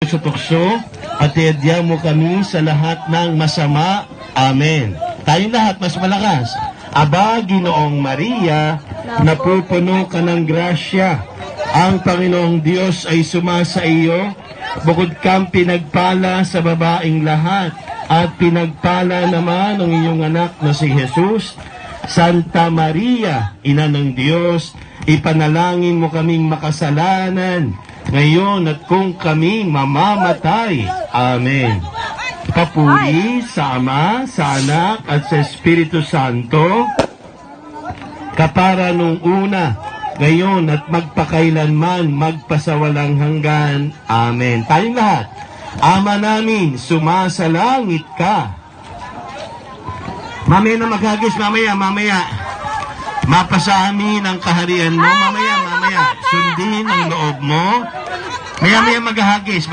sa tukso at iadya mo kami sa lahat ng masama. Amen. Tayong lahat mas malakas. Aba, Ginoong Maria, napupuno ka ng grasya. Ang Panginoong Diyos ay sumasa iyo. Bukod kang pinagpala sa babaeng lahat at pinagpala naman ang iyong anak na si Jesus. Santa Maria, Ina ng Diyos, ipanalangin mo kaming makasalanan ngayon at kung kami mamamatay. Amen. Papuri sa Ama, sa Anak at sa Espiritu Santo, kapara nung una, ngayon at magpakailanman, magpasawalang hanggan. Amen. Tayong lahat. Ama namin, sumasalangit ka. Mamaya na maghagis, mamaya. Mapasa amin ang kaharian mo, mamaya. Sundin ang loob mo. Maya maghagis,